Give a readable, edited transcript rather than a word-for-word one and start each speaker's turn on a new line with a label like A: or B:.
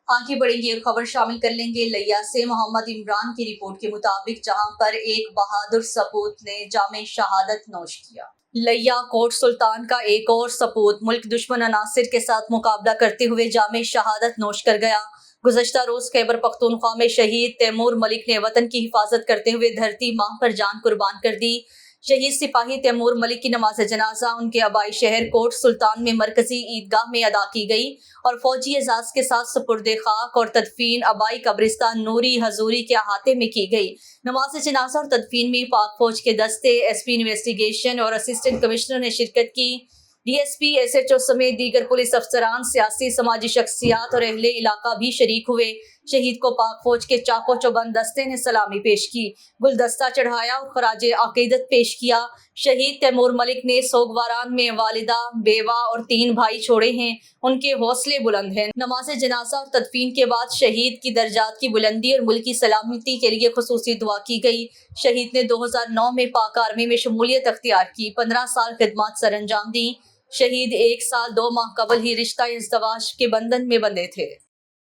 A: آگے بڑھیں گے اور خبر شامل کر لیں گے لیا سے۔ محمد عمران کی رپورٹ کے مطابق جہاں پر ایک بہادر سپوت نے جام شہادت نوش کیا، لیا کوٹ سلطان کا ایک اور سپوت ملک دشمن عناصر کے ساتھ مقابلہ کرتے ہوئے جام شہادت نوش کر گیا۔ گزشتہ روز خیبر پختونخوا میں شہید تیمور ملک نے وطن کی حفاظت کرتے ہوئے دھرتی ماں پر جان قربان کر دی۔ شہید سپاہی تیمور ملک کی نماز جنازہ ان کے آبائی شہر کوٹ سلطان میں مرکزی عیدگاہ میں ادا کی گئی اور فوجی اعزاز کے ساتھ سپرد خاک اور تدفین آبائی قبرستان نوری حضوری کے احاطے میں کی گئی۔ نماز جنازہ اور تدفین میں پاک فوج کے دستے، ایس پی انویسٹیگیشن اور اسسٹنٹ کمشنر نے شرکت کی۔ D S P, S H O سمیت دیگر پولیس افسران، سیاسی سماجی شخصیات اور اہل علاقہ بھی شریک ہوئے۔ شہید کو پاک فوج کے چاق و چوبند دستے نے سلامی پیش کی، گلدستہ چڑھایا اور خراج عقیدت پیش کیا۔ شہید تیمور ملک نے سوگواران میں والدہ، بیوہ اور 3 بھائی چھوڑے ہیں، ان کے حوصلے بلند ہیں۔ نماز جنازہ اور تدفین کے بعد شہید کی درجات کی بلندی اور ملکی سلامتی کے لیے خصوصی دعا کی گئی۔ شہید نے 2009 میں پاک آرمی میں شمولیت اختیار کی، 15 سال خدمات سر انجام دیں۔ شہید 1 سال 2 ماہ قبل ہی رشتہ ازدواج کے بندھن میں بندھے تھے۔